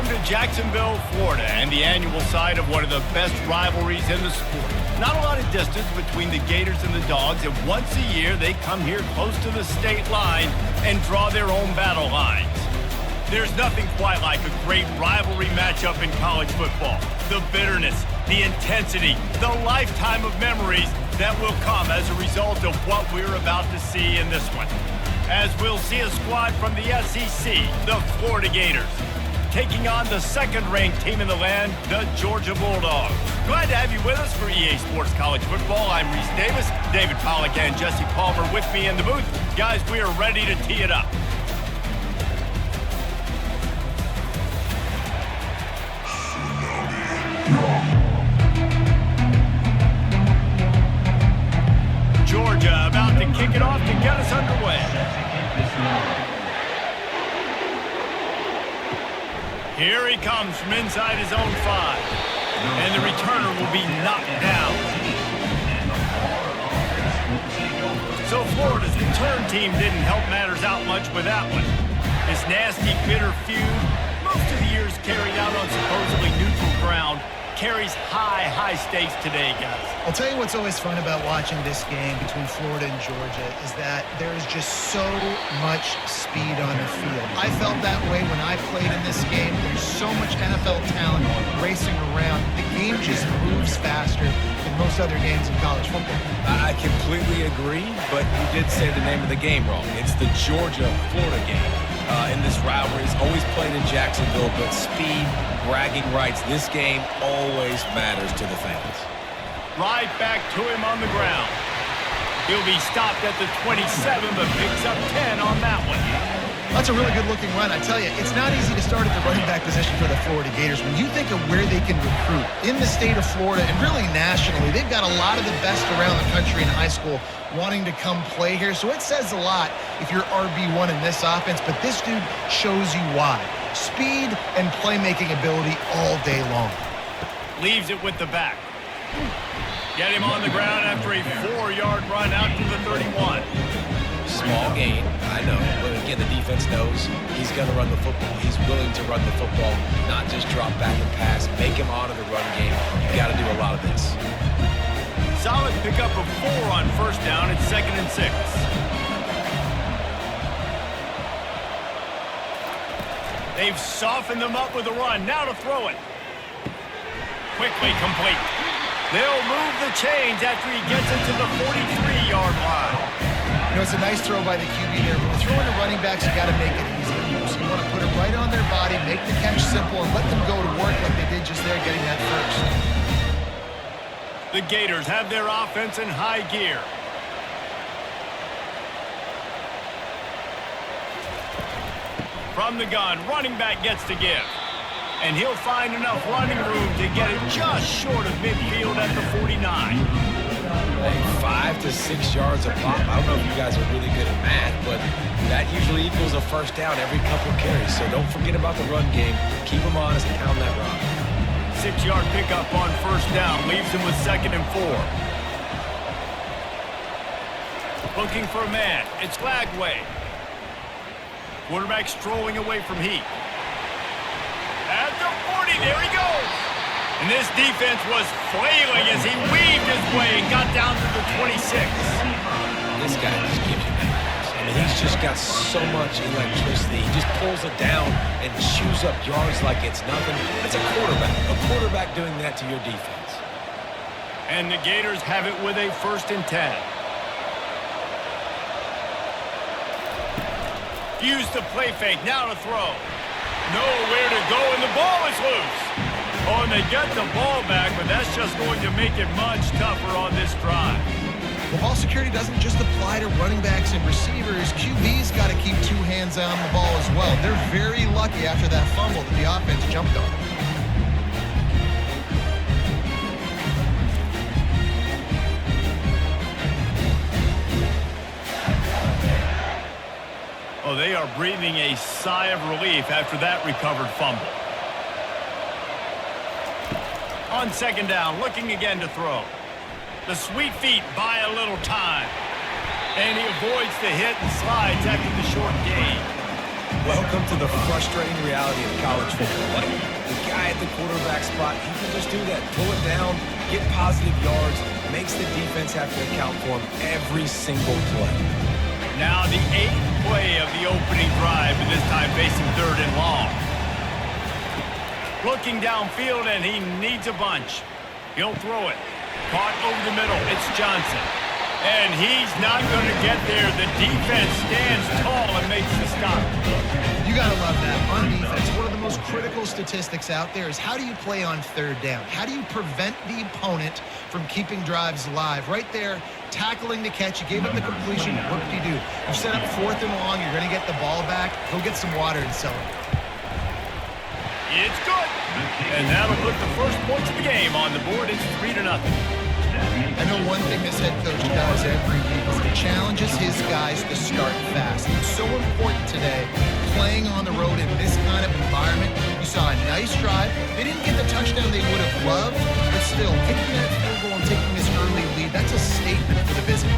Welcome to Jacksonville, Florida, and the annual site of one of the best rivalries in the sport. Not a lot of distance between the Gators and the Dogs, and once a year they come here close to the state line and draw their own battle lines. There's nothing quite like a great rivalry matchup in college football. The bitterness, the intensity, the lifetime of memories that will come as a result of what we're about to see in this one. As we'll see a squad from the SEC, the Florida Gators, taking on the second-ranked team in the land, the Georgia Bulldogs. Glad to have you with us for EA Sports College Football. I'm Reese Davis, David Pollack and Jesse Palmer with me in the booth. Guys, we are ready to tee it up. Georgia about to kick it off to get us underway. Here he comes from inside his own 5. And the returner will be knocked down. So Florida's return team didn't help matters out much with that one. This nasty, bitter feud, most of the years carried out on supposedly neutral ground, carries high stakes today, guys. I'll tell you what's always fun about watching this game between Florida and Georgia is that there is just so much speed on the field. I felt that way when I played in this game. There's so much NFL talent racing around. The game just moves faster than most other games in college football. I completely agree, but you did say the name of the game wrong. It's the Georgia-Florida game. In this rivalry, it's always played in Jacksonville, but speed, bragging rights, this game always matters to the fans. Right back to him on the ground. He'll be stopped at the 27, but picks up 10 on that one. That's a really good-looking run. I tell you, it's not easy to start at the running back position for the Florida Gators. When you think of where they can recruit in the state of Florida and really nationally, they've got a lot of the best around the country in high school wanting to come play here. So it says a lot if you're RB1 in this offense, but this dude shows you why. Speed and playmaking ability all day long. Leaves it with the back. Get him on the ground after a 4-yard run out to the 31. Small gain, I know, but again, the defense knows he's going to run the football. He's willing to run the football, not just drop back and pass, make him honor the run game. You got to do a lot of this. Solid pickup of 4 on first down. It's 2nd and 6. They've softened them up with a run. Now to throw it. Quickly complete. They'll move the chains after he gets it to the 43-yard line. You know, it's a nice throw by the QB there. When you're throwing to running backs, you got to make it easy. So you want to put it right on their body, make the catch simple, and let them go to work like they did just there, getting that first. The Gators have their offense in high gear. From the gun, running back gets to give. And he'll find enough running room to get it just short of midfield at the 49. Like 5 to 6 yards a pop. I don't know if you guys are really good at math, but that usually equals a first down every couple carries. So don't forget about the run game. Keep them honest and pound that rock. 6-yard pickup on first down leaves him with 2nd and 4. Looking for a man. It's Lagway. Quarterback strolling away from Heath. At the 40, there he goes. And this defense was flailing as he weaved his way and got down to the 26. This guy just gives you nightmares. I mean, he's just got so much electricity. He just pulls it down and chews up yards like it's nothing. That's a quarterback. A quarterback doing that to your defense. And the Gators have it with a 1st and 10. Use the play fake, now to throw. Nowhere to go, and the ball is loose. Oh, and they get the ball back, but that's just going to make it much tougher on this drive. Well, ball security doesn't just apply to running backs and receivers. QB's got to keep 2 hands on the ball as well. They're very lucky after that fumble that the offense jumped on. Oh, they are breathing a sigh of relief after that recovered fumble. On 2nd down, looking again to throw. The sweet feet buy a little time. And he avoids the hit and slides after the short gain. Well Welcome to the frustrating reality of college football. Like, the guy at the quarterback spot, he can just do that. Pull it down, get positive yards, makes the defense have to account for him every single play. Now the 8th play of the opening drive, and this time facing 3rd and long. Looking downfield, and he needs a bunch. He'll throw it. Caught over the middle. It's Johnson. And he's not going to get there. The defense stands tall and makes the stop. You got to love that. On defense, one of the most critical statistics out there is how do you play on 3rd down? How do you prevent the opponent from keeping drives alive? Right there, tackling the catch. You gave up the completion. What did you do? You set up 4th and long. You're going to get the ball back. Go get some water and celebrate. It's good. And that'll put the first points of the game on the board. It's 3-0. I know one thing this head coach does every week is he challenges his guys to start fast. It's so important today, playing on the road in this kind of environment. You saw a nice drive. They didn't get the touchdown they would have loved, but still, kicking that field goal and taking this early lead, that's a statement for the visitors.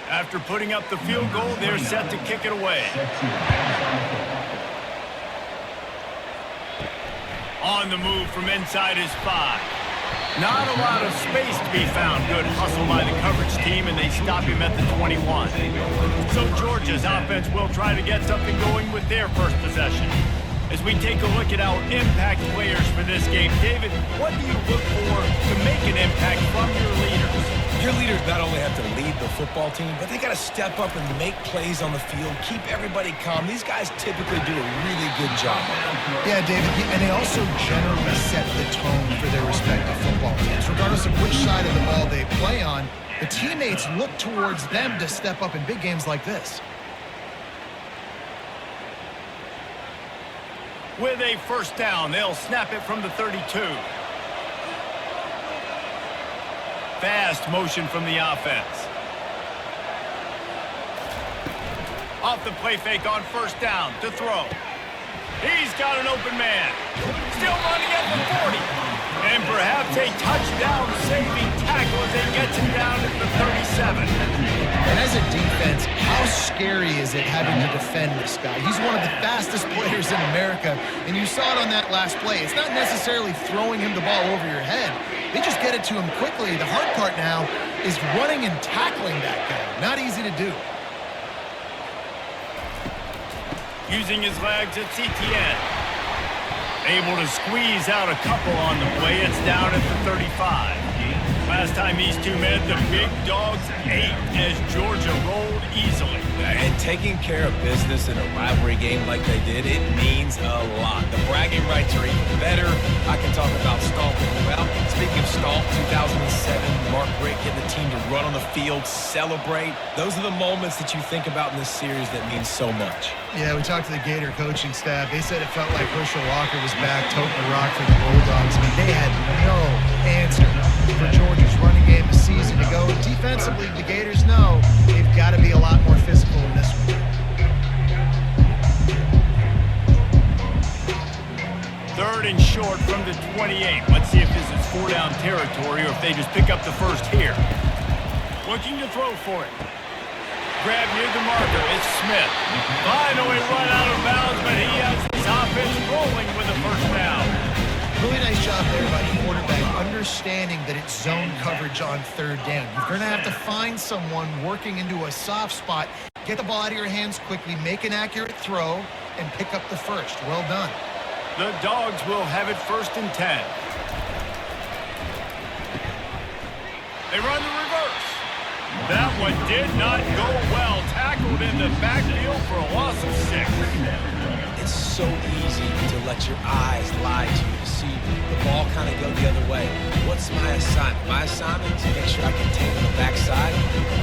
After putting up the field goal, they're set to kick it away. On the move from inside his 5. Not a lot of space to be found. Good hustle by the coverage team, and they stop him at the 21. So Georgia's offense will try to get something going with their first possession. As we take a look at our impact players for this game, David, what do you look for to make an impact from your leaders? Your leaders not only have to lead the football team, but they got to step up and make plays on the field, keep everybody calm. These guys typically do a really good job. Yeah, David, and they also generally set the tone for their respective football teams. Regardless of which side of the ball they play on, the teammates look towards them to step up in big games like this. With a first down, they'll snap it from the 32. Fast motion from the offense. Off the play fake on first down to throw. He's got an open man. Still running at the 40. And perhaps a touchdown-saving tackle as they get him down at the 37. And as a defense, how scary is it having to defend this guy? He's one of the fastest players in America, and you saw it on that last play. It's not necessarily throwing him the ball over your head. They just get it to him quickly. The hard part now is running and tackling that guy. Not easy to do. Using his legs, it's Etienne. Able to squeeze out a couple on the play. It's down at the 35. Last time these two met, the big dogs ate as Georgia rolled easily. And taking care of business in a rivalry game like they did, it means a lot. The bragging rights are even better. I can talk about stomping. Well, speaking of stomp, 2007, Mark Richt getting the team to run on the field, celebrate. Those are the moments that you think about in this series that mean so much. Yeah, we talked to the Gator coaching staff. They said it felt like Herschel Walker was back toting the rock for the Bulldogs. I mean, they had no answer for Georgia's running game a season ago. Defensively, the Gators know they've got to be a lot more physical in this one. 3rd and short from the 28. Let's see if this is 4-down territory or if they just pick up the first here. Looking to throw for it. Grab near the marker. It's Smith. Finally run out of bounds, but he has his offense rolling with a first down. Really nice job there by the quarterback, understanding that it's zone coverage on 3rd down. You're going to have to find someone working into a soft spot, get the ball out of your hands quickly, make an accurate throw, and pick up the first. Well done. The Dogs will have it 1st and 10. They run the reverse. That one did not go well. Tackled in the backfield for a loss of 6. It's so easy to let your eyes lie to you, to see the ball kind of go the other way. What's my assignment? My assignment is to make sure I contain the backside.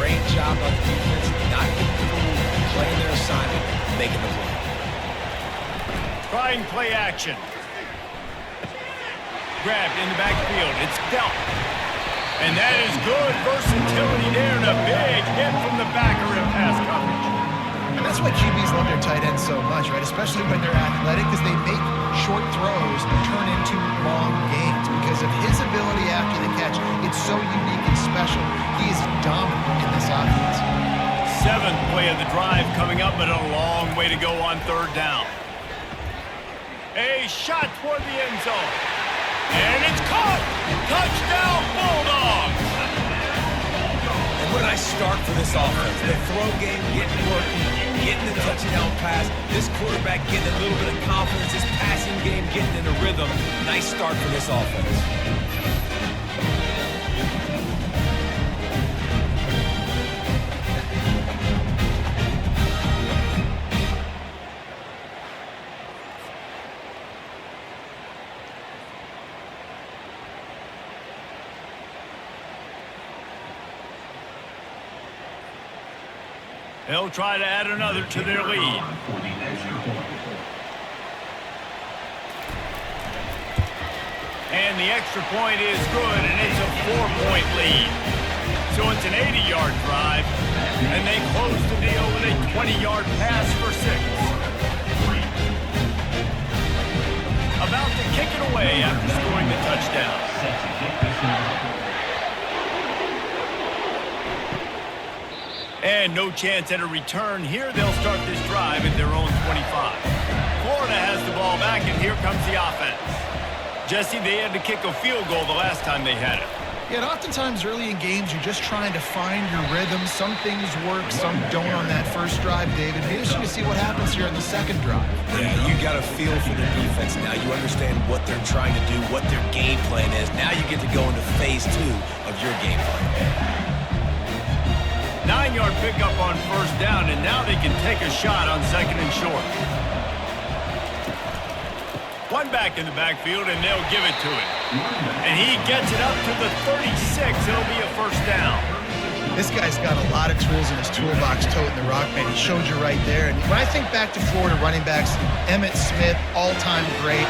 Great job by the defense, not getting fooled, playing their assignment, making the play. Trying play action. Grabbed in the backfield. It's dealt. And that is good versatility there and a big hit from the backer in pass coverage. I And that's why QBs love their tight ends so much, right? Especially when they're athletic, because they make short throws turn into long gains because of his ability after the catch. It's so unique and special. He is dominant in this offense. 7th play of the drive coming up, but a long way to go on 3rd down. A shot toward the end zone. And it's caught! Touchdown, Bulldogs! And when I start for this offense, the throw game getting working, getting the touchdown pass, this quarterback getting a little bit of confidence, this passing game getting in a rhythm. Nice start for this offense. They'll try to add another to their lead. And the extra point is good, and it's a 4-point lead. So it's an 80-yard drive, and they close the deal with a 20-yard pass for 6. About to kick it away after scoring the touchdown. And no chance at a return here. They'll start this drive at their own 25. Florida has the ball back, and here comes the offense. Jesse, they had to kick a field goal the last time they had it. Yeah, and oftentimes early in games, you're just trying to find your rhythm. Some things work, some don't on that first drive, David. Be interesting to see what happens here in the second drive. Yeah, you got a feel for the defense now. You understand what they're trying to do, what their game plan is. Now you get to go into phase 2 of your game plan. 9-yard pickup on 1st down, and now they can take a shot on 2nd and short. One back in the backfield, and they'll give it to him. And he gets it up to the 36. It'll be a 1st down. This guy's got a lot of tools in his toolbox toting the rock, man. He showed you right there. And when I think back to Florida running backs, Emmitt Smith, all-time great.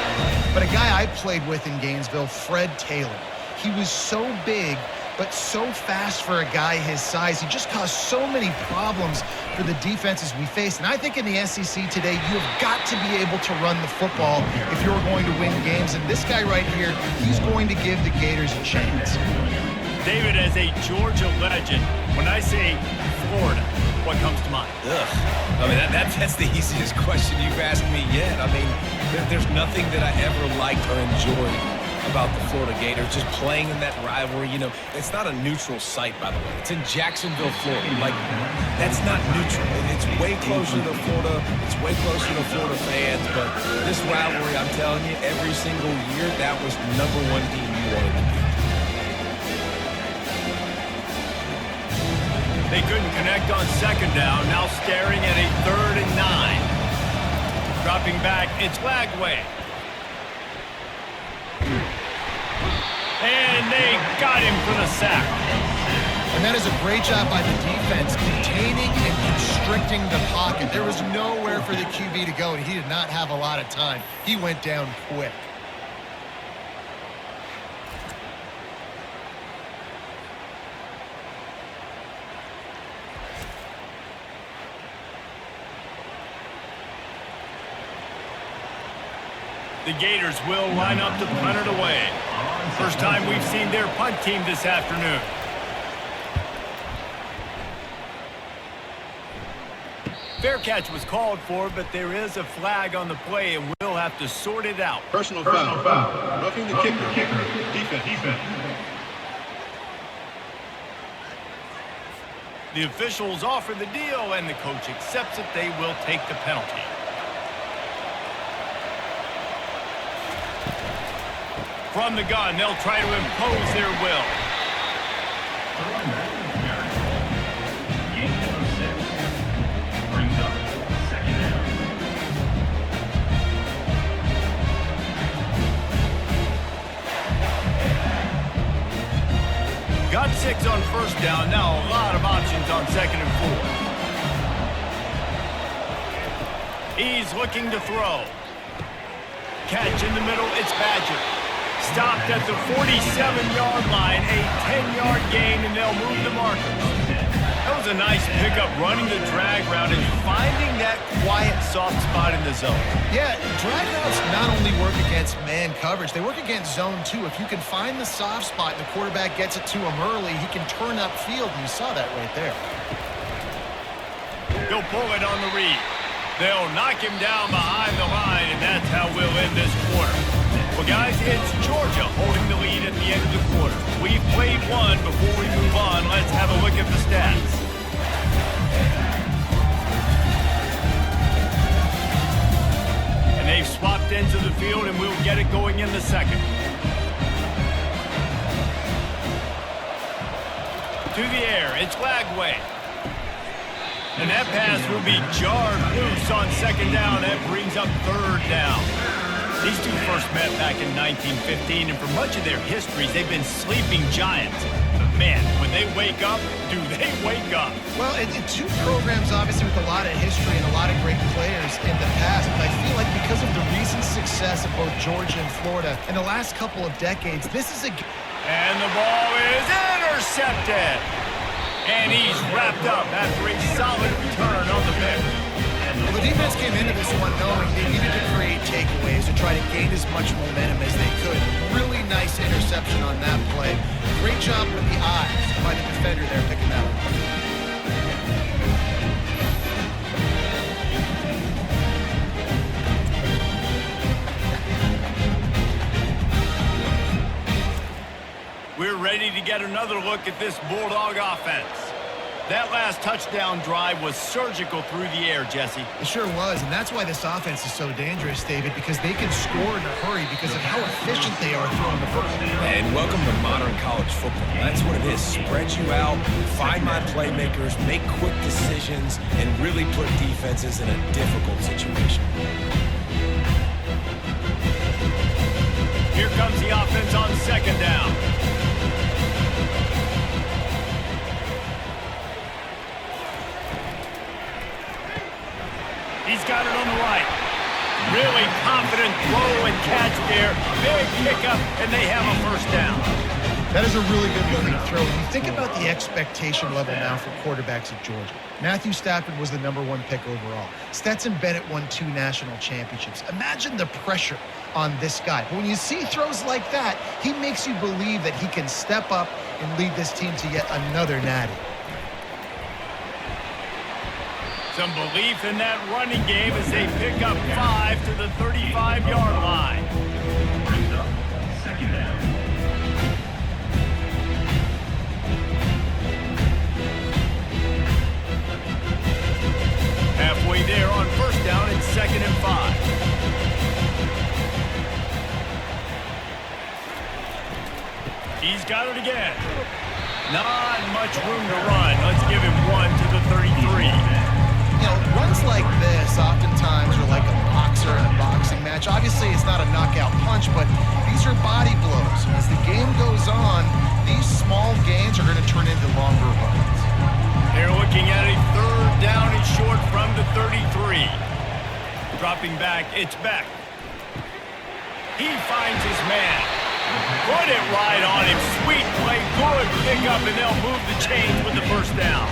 But a guy I played with in Gainesville, Fred Taylor. He was so big, but so fast for a guy his size. He just caused so many problems for the defenses we faced. And I think in the SEC today, you have got to be able to run the football if you're going to win games. And this guy right here, he's going to give the Gators a chance. David, as a Georgia legend, when I say Florida, what comes to mind? I mean, that's the easiest question you've asked me yet. I mean, there's nothing that I ever liked or enjoyed about the Florida Gators, just playing in that rivalry. You know, it's not a neutral site, by the way. It's in Jacksonville, Florida. Like, that's not neutral. It's way closer to Florida. It's way closer to Florida fans. But this rivalry, I'm telling you, every single year, that was the #1 team you wanted to beat. They couldn't connect on 2nd down. Now staring at a 3rd and 9. Dropping back, it's Lagway. And they got him for the sack. And that is a great job by the defense, containing and constricting the pocket. There was nowhere for the QB to go, and he did not have a lot of time. He went down quick. The Gators will line up to punt it away. First time we've seen their punt team this afternoon. Fair catch was called for, but there is a flag on the play, and we'll have to sort it out. Personal foul. Roughing the kicker. Defense. The officials offer the deal, and the coach accepts it. They will take the penalty. From the gun, they'll try to impose their will. Got 6 on 1st down. Now a lot of options on 2nd and 4. He's looking to throw. Catch in the middle. It's Badger. Stopped at the 47-yard line, a 10-yard gain, and they'll move the markers. Shows a nice pickup running the drag route and finding that quiet, soft spot in the zone. Yeah, drag routes not only work against man coverage, they work against zone too. If you can find the soft spot and the quarterback gets it to him early, he can turn upfield, and you saw that right there. He'll pull it on the read. They'll knock him down behind the line, and that's how we'll end this quarter. Well, guys, it's Georgia holding the lead at the end of the quarter. We've played one. Before we move on, let's have a look at the stats. And they've swapped ends of the field, and we'll get it going in the second. To the air, it's Lagway. And that pass will be jarred loose on second down. That brings up third down. These two first met back in 1915, and for much of their histories, they've been sleeping giants. But man, when they wake up, do they wake up? Well, two programs, obviously, with a lot of history and a lot of great players in the past. But I feel like because of the recent success of both Georgia and Florida in the last couple of decades, this is a... And the ball is intercepted. And he's wrapped up after a solid return on the pick. Well, the defense came into this one knowing they needed to create takeaways to try to gain as much momentum as they could. Really nice interception on that play. Great job with the eyes by the defender there picking that up. We're ready to get another look at this Bulldog offense. That last touchdown drive was surgical through the air, Jesse. It sure was, and that's why this offense is so dangerous, David, because they can score in a hurry because of how efficient they are throwing the football. And welcome to modern college football. That's what it is. Spread you out, find my playmakers, make quick decisions, and really put defenses in a difficult situation. Here comes the offense on second down. He's got it on the right. Really confident throw and catch there. Big pickup, and they have a first down. That is a really good looking throw. When you think about the expectation level now for quarterbacks at Georgia, Matthew Stafford was the #1 pick overall. Stetson Bennett won 2 national championships. Imagine the pressure on this guy. But when you see throws like that, he makes you believe that he can step up and lead this team to yet another natty. Some belief in that running game as they pick up 5 to the 35-yard line. Second down. Halfway there on first down, it's 2nd and 5. He's got it again. Not much room to run. Let's give him 1 to the 33. You know, runs like this oftentimes are like a boxer in a boxing match. Obviously, it's not a knockout punch, but these are body blows. As the game goes on, these small gains are going to turn into longer runs. They're looking at a third down and short from the 33. Dropping back, it's Beck. He finds his man. Put it right on him. Sweet play, good pickup, and they'll move the chains with the first down.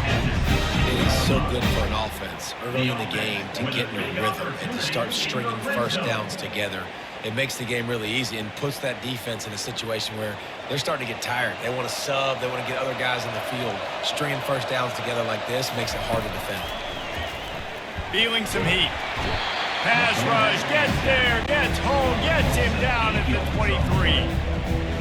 It is so good for an offense early in the game to get in a rhythm and to start stringing first downs together. It makes the game really easy and puts that defense in a situation where they're starting to get tired. They want to sub. They want to get other guys in the field. Stringing first downs together like this makes it hard to defend. Feeling some heat. Pass rush, gets there, gets home, gets him down at the 23.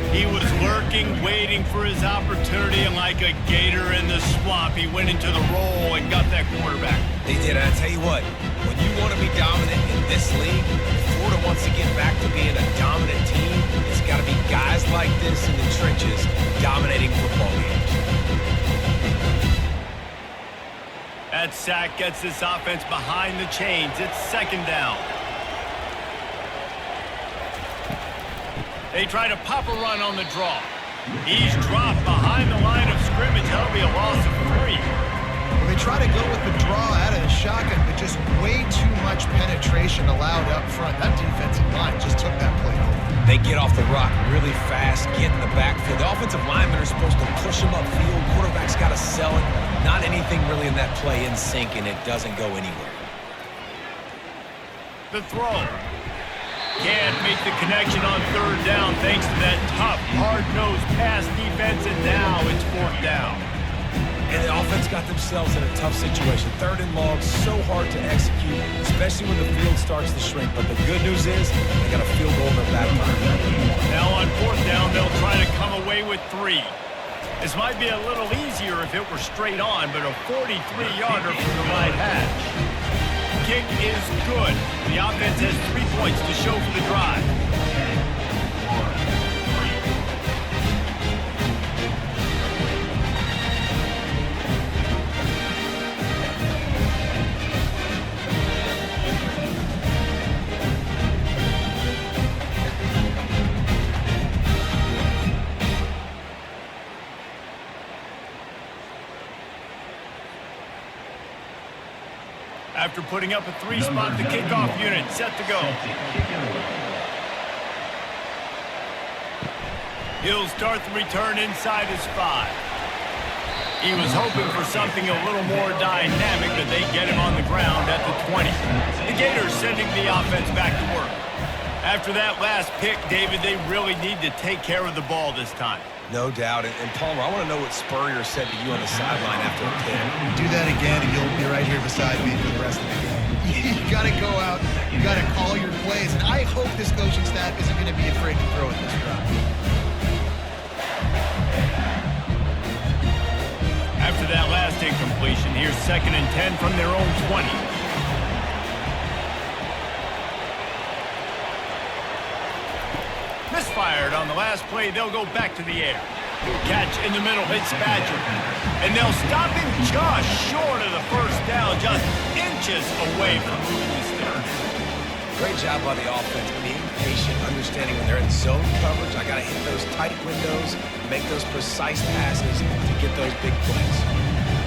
He was lurking, waiting for his opportunity, and like a gator in the swamp, he went into the roll and got that quarterback. They did. I tell you what, when you want to be dominant in this league, if Florida wants to get back to being a dominant team, it's got to be guys like this in the trenches dominating football games. That sack gets this offense behind the chains. It's 2nd down. They try to pop a run on the draw. He's dropped behind the line of scrimmage. That'll be a loss of 3. Well, they try to go with the draw out of the shotgun, but just way too much penetration allowed up front. That defensive line just took that play home. They get off the rock really fast, get in the backfield. The offensive linemen are supposed to push them upfield. Quarterback's got to sell it. Not anything really in that play in sync, and it doesn't go anywhere. The throw. Can't make the connection on third down thanks to that tough, hard-nosed pass defense, and now it's fourth down. And the offense got themselves in a tough situation. Third and long, so hard to execute, especially when the field starts to shrink. But the good news is they got a field goal in their back pocket. Now on fourth down, they'll try to come away with 3. This might be a little easier if it were straight on, but a 43-yarder from the right hash. Kick is good. The offense has 3 points to show for the drive. After putting up a 3-spot, the kickoff unit set to go. He'll start the return inside his 5. He was hoping for something a little more dynamic, but they get him on the ground at the 20. The Gators sending the offense back to work. After that last pick, David, they really need to take care of the ball this time. No doubt. And Palmer, I want to know what Spurrier said to you on the sideline after the pick. Do that again, and you'll be right here beside me for the rest of the game. You got to go out. You got to call your plays. And I hope this coaching staff isn't going to be afraid to throw at this drive. After that last incompletion, here's 2nd and 10 from their own 20. Misfired on the last play. They'll go back to the air. Catch in the middle. It's Badger. And they'll stop him just short of the first down, just inches away from moving the stick. Great job by the offense. Being patient, understanding when they're in zone coverage. I got to hit those tight windows, make those precise passes to get those big plays.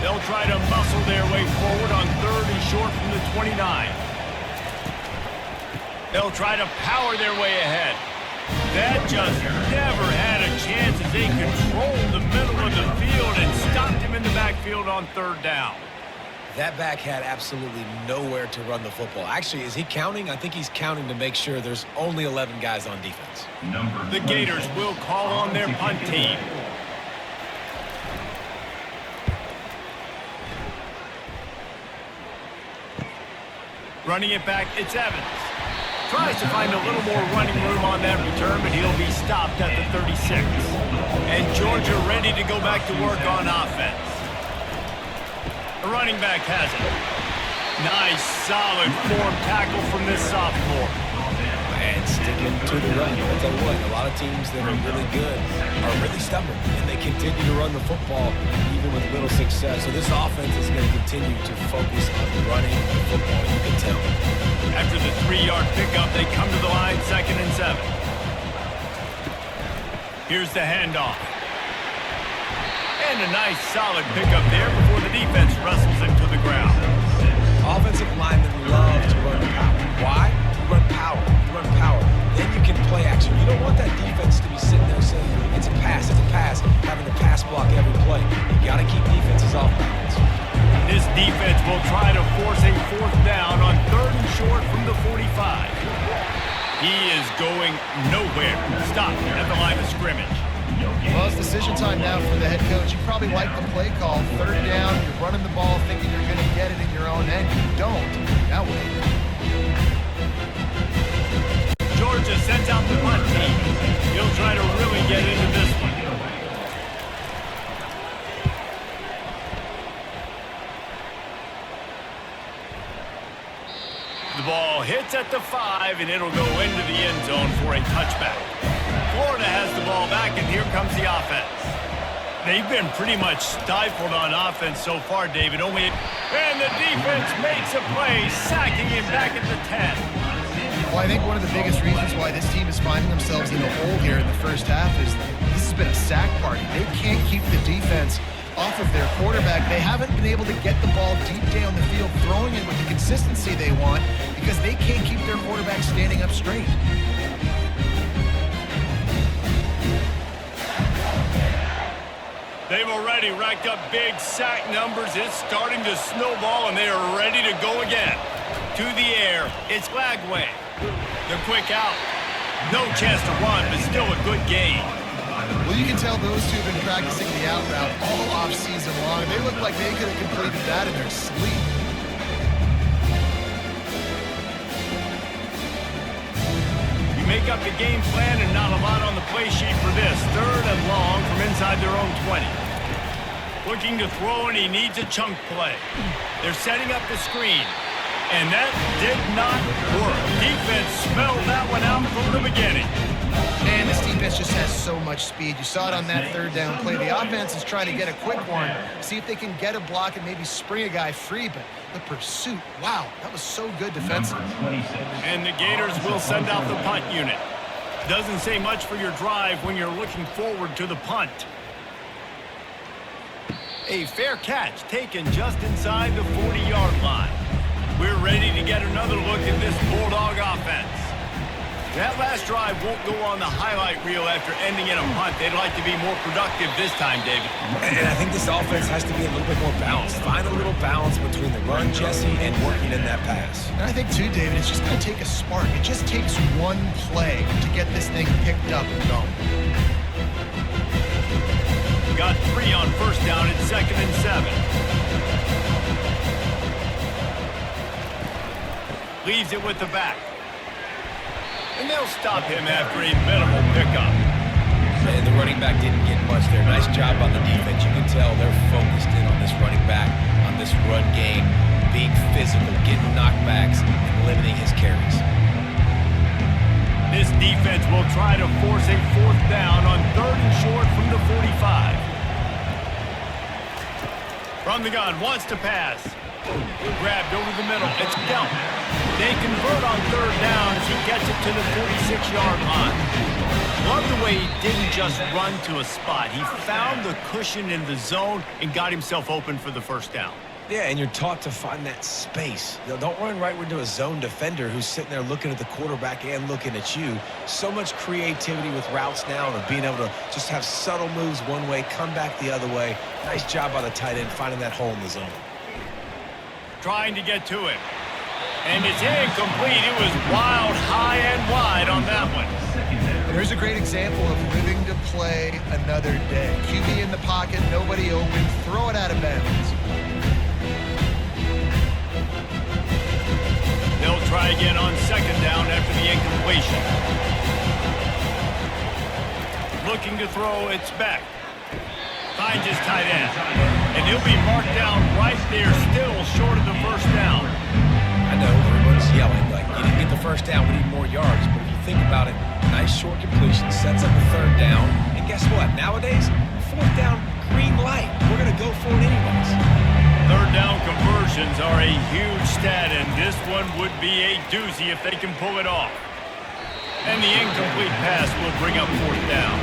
They'll try to muscle their way forward on 3rd and short from the 29. They'll try to power their way ahead. That just never had a chance as they controlled the middle of the field and stopped him in the backfield on 3rd down. That back had absolutely nowhere to run the football. Actually, is he counting? I think he's counting to make sure there's only 11 guys on defense. The Gators will call on their punt team. Running it back, it's Evans. Tries to find a little more running room on that return, but he'll be stopped at the 36. And Georgia ready to go back to work on offense. The running back has it. Nice, solid form tackle from this sophomore. And sticking to the run. I'll tell you what, a lot of teams that are really good are really stubborn, and they continue to run the football even with little success. So this offense is going to continue to focus on running the football, you can tell. After the 3-yard pickup, they come to the line 2nd and 7. Here's the handoff. And a nice solid pickup there before the defense wrestles him to the ground. Offensive linemen love to run power. Why? You run power. You run power. Then you can play action. You don't want that defense to be sitting there saying, it's a pass, having to pass block every play. You got to keep defenses off balance. This defense will try to force a 4th down on 3rd and short from the 45. He is going nowhere. Stop at the line of scrimmage. Well, it's decision time now for the head coach. You probably like the play call. 3rd down, you're running the ball thinking you're going to get it in your own end. You don't. That way. Georgia sends out the punt team. He'll try to really get into this one. The ball hits at the 5, and it'll go into the end zone for a touchback. Florida has the ball back, and here comes the offense. They've been pretty much stifled on offense so far, David. And the defense makes a play, sacking him back at the 10. Well, I think one of the biggest reasons why this team is finding themselves in a hole here in the first half is this has been a sack party. They can't keep the defense off of their quarterback. They haven't been able to get the ball deep down the field, throwing it with the consistency they want because they can't keep their quarterback standing up straight. They've already racked up big sack numbers. It's starting to snowball, and they are ready to go again. To the air, it's Lagway. The quick out. No chance to run, but still a good gain. Well, you can tell those two have been practicing the out route all off-season long. They look like they could have completed that in their sleep. You make up the game plan and not a lot on the play sheet for this. 3rd and long from inside their own 20. Looking to throw, and he needs a chunk play. They're setting up the screen. And that did not work. Defense smelled that one out from the beginning. Man, this defense just has so much speed. You saw it on that 3rd down play. The offense is trying to get a quick one, see if they can get a block and maybe spring a guy free. But the pursuit, wow, that was so good defensively. And the Gators will send out the punt unit. Doesn't say much for your drive when you're looking forward to the punt. A fair catch taken just inside the 40-yard line. We're ready to get another look at this Bulldog offense. That last drive won't go on the highlight reel after ending in a punt. They'd like to be more productive this time, David. And I think this offense has to be a little bit more balanced. Find a little balance between the run, Jesse, and working in that pass. And I think, too, David, it's just going to take a spark. It just takes one play to get this thing picked up and going. Got 3 on 1st down. It's 2nd and 7. Leaves it with the back. And they'll stop him after a minimal pickup. And the running back didn't get much there. Nice job on the defense. You can tell they're focused in on this running back, on this run game, being physical, getting knockbacks, and limiting his carries. This defense will try to force a 4th down on 3rd and short from the 45. From the gun, wants to pass. Grabbed over the middle. It's Delp. They convert on 3rd down as he gets it to the 46-yard line. Love the way he didn't just run to a spot. He found the cushion in the zone and got himself open for the 1st down. Yeah, and you're taught to find that space. You know, don't run right into a zone defender who's sitting there looking at the quarterback and looking at you. So much creativity with routes now and being able to just have subtle moves one way, come back the other way. Nice job by the tight end finding that hole in the zone. Trying to get to him. And it's incomplete. It was wild, high and wide on that one. There's a great example of living to play another day. QB in the pocket, nobody open, throw it out of bounds. They'll try again on 2nd down after the incompletion. Looking to throw, it's back. Finds his tight end. And he'll be marked down right there, still short of the 1st down. I know everyone's yelling, like, you didn't get the 1st down, we need more yards. But if you think about it, nice short completion, sets up the 3rd down. And guess what? Nowadays, 4th down, green light. We're going to go for it anyways. 3rd down conversions are a huge stat, and this one would be a doozy if they can pull it off. And the incomplete pass will bring up 4th down.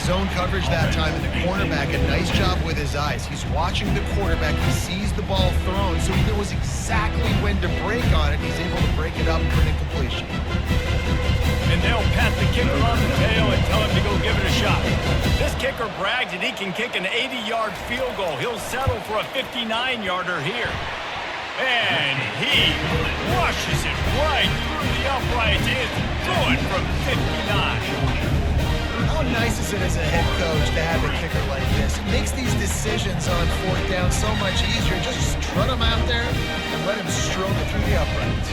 Zone coverage that time, and the cornerback, a nice job with his eyes. He's watching the quarterback. He sees the ball thrown, so he knows exactly when to break on it. He's able to break it up for an incompletion. And they'll pat the kicker on the tail and tell him to go give it a shot. This kicker brags that he can kick an 80-yard field goal. He'll settle for a 59-yarder here. And he rushes it right through the uprights. It's good from 59. How nice is it as a head coach to have a kicker like this? It makes these decisions on 4th down so much easier. Just strut him out there and let him stroke it through the uprights.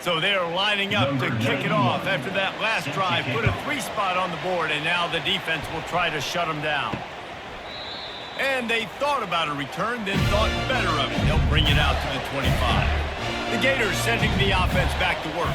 So they're lining up to kick it off after that last drive. Put a 3-spot on the board, and now the defense will try to shut them down. And they thought about a return, then thought better of it. They'll bring it out to the 25. The Gators sending the offense back to work.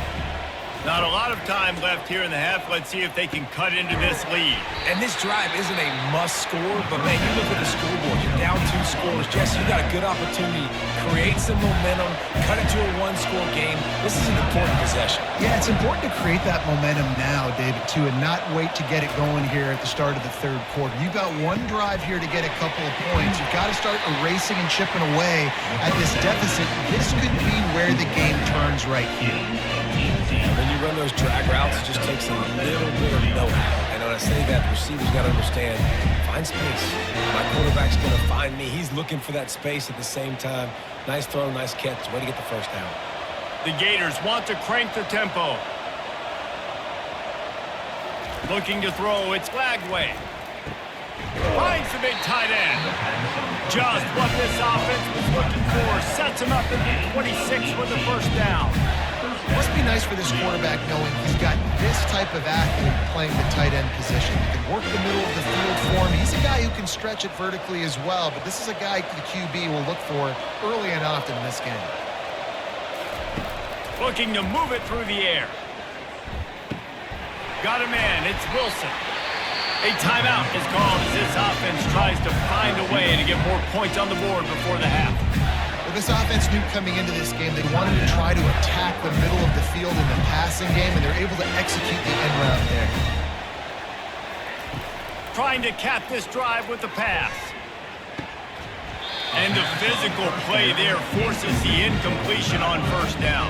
Not a lot of time left here in the half. Let's see if they can cut into this lead. And this drive isn't a must score, but man, you look at the scoreboard. You're down 2 scores. Jesse, you got a good opportunity. Create some momentum. Cut it to a 1-score game. This is an important possession. Yeah, it's important to create that momentum now, David, too, and not wait to get it going here at the start of the third quarter. You've got one drive here to get a couple of points. You've got to start erasing and chipping away at this deficit. This could be where the game turns right here. When you run those drag routes, it just takes a little bit of know-how. And when I say that, the receiver's got to understand, find space. My quarterback's going to find me. He's looking for that space at the same time. Nice throw, nice catch. Way to get the first down. The Gators want to crank the tempo. Looking to throw, it's Lagway. Finds the big tight end. Just what this offense was looking for. Sets him up at the 26 with the first down. It must be nice for this quarterback knowing he's got this type of athlete playing the tight end position. He can work the middle of the field for him. He's a guy who can stretch it vertically as well, but this is a guy the QB will look for early and often in this game. Looking to move it through the air. Got a man. It's Wilson. A timeout is called as this offense tries to find a way to get more points on the board before the half. Well, this offense knew coming into this game they wanted to try to attack the middle of the field in the passing game, and they're able to execute the end route there. Trying to cap this drive with the pass. And the physical play there forces the incompletion on first down.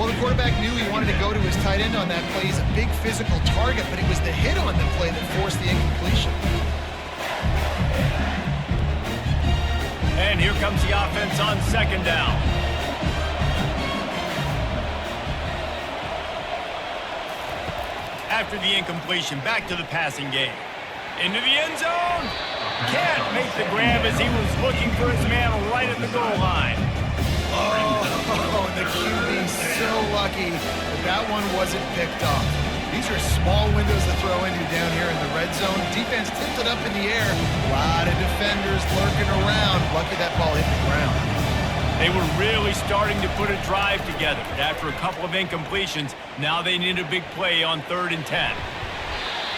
Well, the quarterback knew he wanted to go to his tight end on that play. He's a big physical target, but it was the hit on the play that forced the incompletion. And here comes the offense on second down. After the incompletion, back to the passing game. Into the end zone. Can't make the grab as he was looking for his man right at the goal line. Oh, the QB's so lucky that one wasn't picked off. These are small windows to throw into down here in the red zone. Defense tipped it up in the air. A lot of defenders lurking around. Lucky that ball hit the ground. They were really starting to put a drive together. After a couple of incompletions, now they need a big play on 3rd and 10.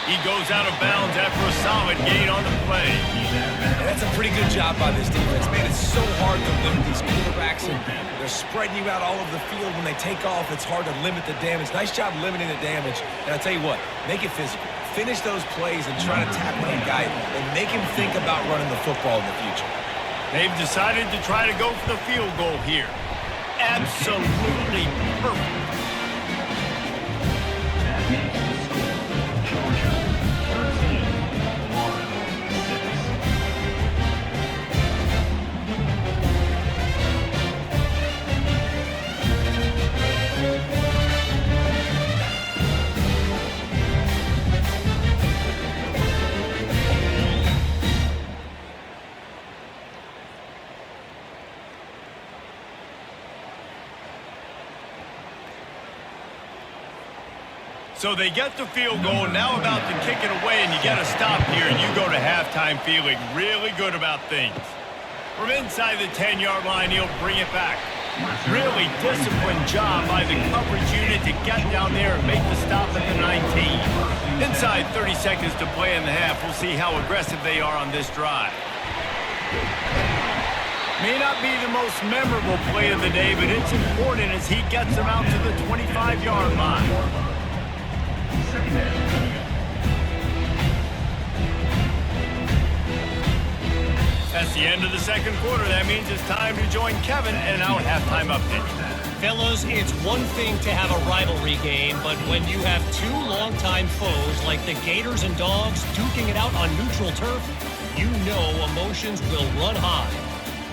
He goes out of bounds after a solid gain on the play. And that's a pretty good job by this defense. Man, it's so hard to limit these quarterbacks, and they're spreading you out all over the field. When they take off, it's hard to limit the damage. Nice job limiting the damage. And I'll tell you what, make it physical. Finish those plays and try to tackle that guy and make him think about running the football in the future. They've decided to try to go for the field goal here. Absolutely perfect. So they get the field goal, now about to kick it away, and you get a stop here, and you go to halftime feeling really good about things. From inside the 10-yard line, he'll bring it back. Really disciplined job by the coverage unit to get down there and make the stop at the 19. Inside 30 seconds to play in the half. We'll see how aggressive they are on this drive. May not be the most memorable play of the day, but it's important as he gets them out to the 25-yard line. That's the end of the second quarter. That means it's time to join Kevin in our halftime update. Fellas, it's one thing to have a rivalry game, but when you have two longtime foes like the Gators and Dogs duking it out on neutral turf, you know emotions will run high.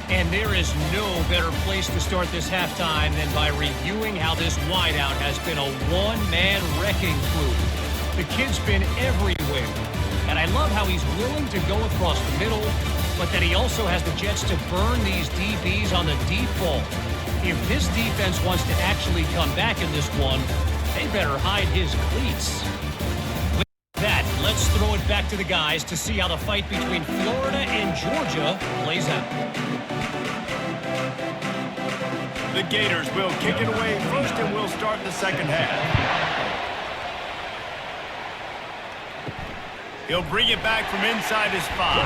And there is no better place to start this halftime than by reviewing how this wideout has been a one-man wrecking crew. The kid's been everywhere, and I love how he's willing to go across the middle, but that he also has the jets to burn these DBs on the deep ball. If this defense wants to actually come back in this one, they better hide his cleats. With that, let's throw it back to the guys to see how the fight between Florida and Georgia plays out. The Gators will kick it away first, and we'll start the second half. He'll bring it back from inside his 5.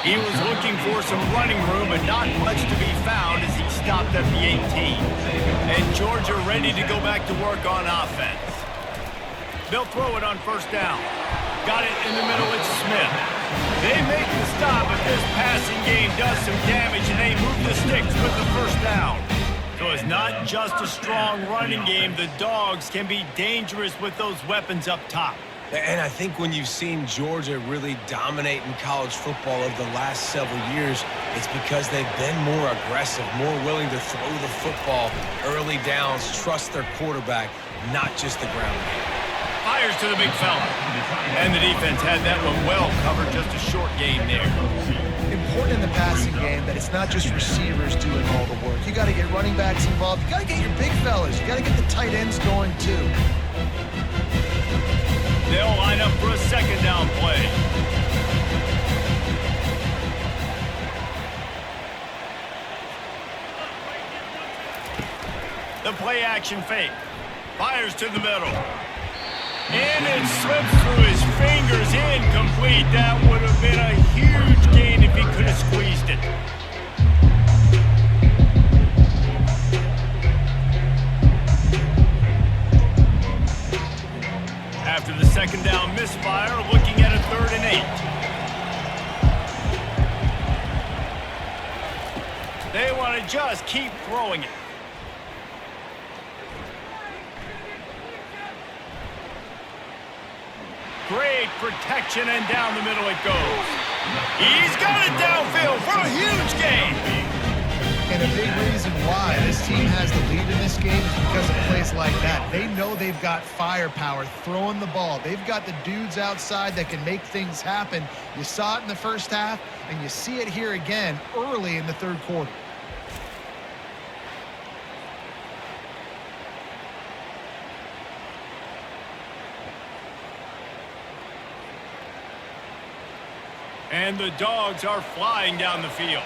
He was looking for some running room, but not much to be found as he stopped at the 18. And Georgia ready to go back to work on offense. They'll throw it on first down. Got it in the middle, it's Smith. They make the stop, but this passing game does some damage, and they move the sticks with the first down. So it's not just a strong running game. The Dogs can be dangerous with those weapons up top. And I think when you've seen Georgia really dominate in college football over the last several years, it's because they've been more aggressive, more willing to throw the football early downs, trust their quarterback, not just the ground game. Fires to the big fella. And the defense had that one well covered, just a short gain there. Important in the passing game that it's not just receivers doing all the work. You got to get running backs involved. You got to get your big fellas. You got to get the tight ends going too. They'll line up for a second down play. The play action fake. Fires to the middle. And it slips through his fingers, incomplete. That would have been a huge gain if he could have squeezed it. After the second down misfire, looking at a 3rd and 8. They want to just keep throwing it. Great protection, and down the middle it goes. He's got it downfield for a huge gain. And a big reason why this team has the lead in this game is because of plays like that. They know they've got firepower throwing the ball. They've got the dudes outside that can make things happen. You saw it in the first half, and you see it here again early in the 3rd quarter. And the Dogs are flying down the field.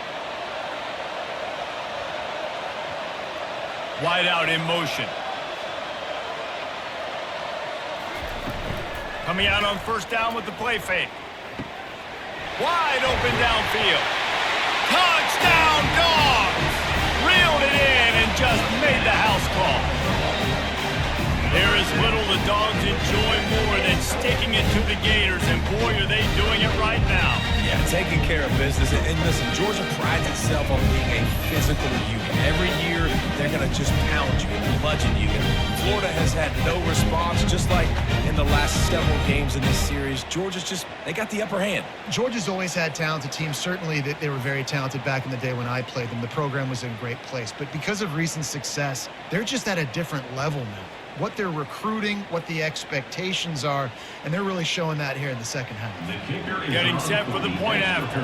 Wide out in motion. Coming out on first down with the play fake. Wide open downfield. Touchdown, Dogs! Reeled it in and just made the house call. There is little the Dogs enjoy more than sticking it to the Gators, and boy, are they doing it right now. Yeah, taking care of business. And listen, Georgia prides itself on being a physical unit. Every year, they're going to just pound you and bludgeon you. And Florida has had no response, just like in the last several games in this series. They got the upper hand. Georgia's always had talented teams. Certainly, they were very talented back in the day when I played them. The program was in a great place. But because of recent success, they're just at a different level now. What they're recruiting, what the expectations are, and they're really showing that here in the second half. Getting set for the point after.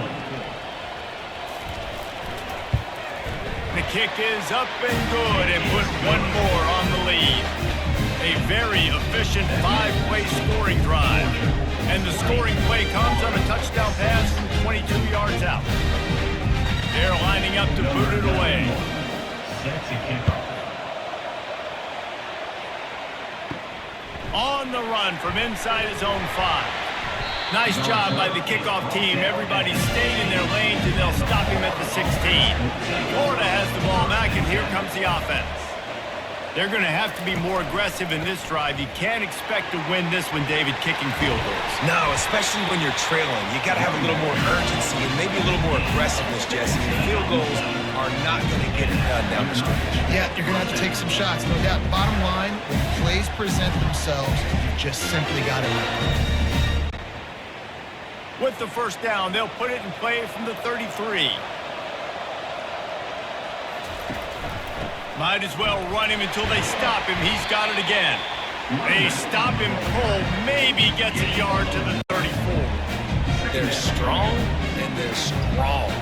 The kick is up and good, and put one more on the lead. A very efficient 5-play scoring drive. And the scoring play comes on a touchdown pass from 22 yards out. They're lining up to boot it away. On the run from inside his own 5. Nice job by the kickoff team. Everybody stayed in their lanes, and they'll stop him at the 16. Florida has the ball back, and here comes the offense. They're going to have to be more aggressive in this drive. You can't expect to win this one, David, kicking field goals. No, especially when you're trailing. You got to have a little more urgency and maybe a little more aggressiveness, Jesse. The field goals are not going to get it done down the stretch. Yeah, you're going to have to take some shots, no doubt. Bottom line, when plays present themselves, you just simply got to win. With the first down, they'll put it in play from the 33. Might as well run him until they stop him. He's got it again. They stop him cold, maybe gets a yard to the 34. They're strong, and they're strong.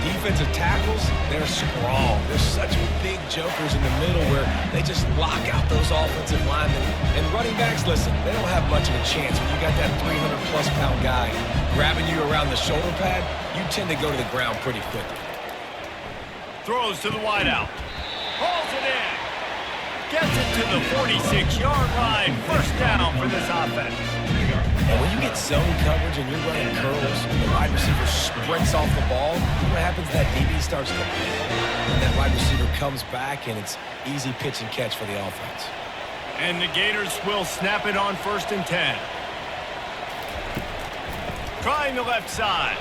Defensive tackles, they're strong. They're such big jokers in the middle where they just lock out those offensive linemen. And running backs, listen, they don't have much of a chance. When you got that 300-plus pound guy grabbing you around the shoulder pad, you tend to go to the ground pretty quickly. Throws to the wideout. Hauls it in. Gets it to the 46-yard line. First down for this offense. And when you get zone coverage and you're running curls, and the wide receiver sprints off the ball, what happens is that DB starts to bail, and that wide receiver comes back, and it's easy pitch and catch for the offense. And the Gators will snap it on 1st and 10. Trying the left side.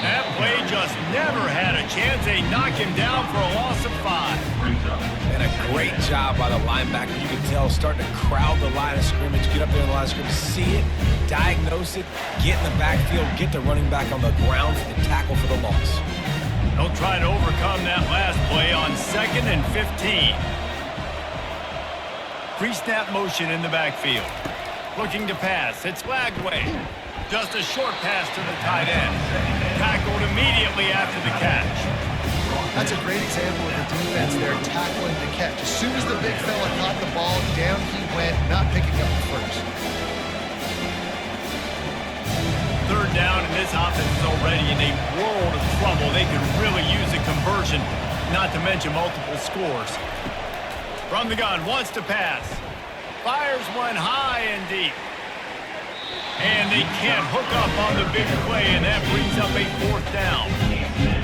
That play just never had a chance. They knock him down for a loss of 5. And a great job by the linebacker. You can tell starting to crowd the line of scrimmage, get up there in the line of scrimmage, see it, diagnose it, get in the backfield, get the running back on the ground for the tackle for the loss. They'll try to overcome that last play on 2nd and 15. Pre-snap motion in the backfield. Looking to pass. It's Lagway. Just a short pass to the tight end. Tackled immediately after the catch. That's a great example of the defense there tackling the catch. As soon as the big fella caught the ball, down he went, not picking up the first. 3rd down, and this offense is already in a world of trouble. They could really use a conversion, not to mention multiple scores. From the gun, wants to pass. Fires one high and deep. And they can't hook up on the big play, and that brings up a 4th down.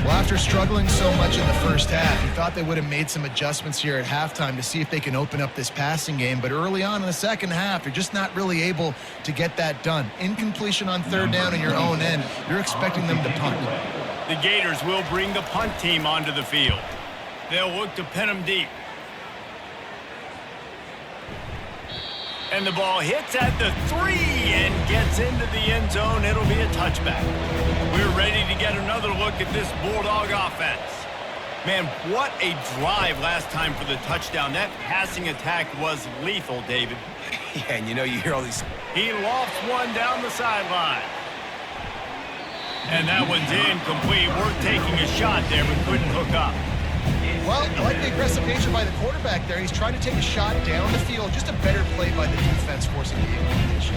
Well, after struggling so much in the first half, you thought they would have made some adjustments here at halftime to see if they can open up this passing game. But early on in the second half, they're just not really able to get that done. Incompletion on 3rd down in your own end, you're expecting them to punt. The Gators will bring the punt team onto the field. They'll look to pin them deep. And the ball hits at the 3 and gets into the end zone. It'll be a touchback. We're ready to get another look at this Bulldog offense. Man, what a drive last time for the touchdown. That passing attack was lethal, David. Yeah, and you hear all these... He lofts one down the sideline. And that one's incomplete. Worth taking a shot there, but couldn't hook up. Well, I like the aggressive nature by the quarterback there. He's trying to take a shot down the field. Just a better play by the defense forcing the incompletion.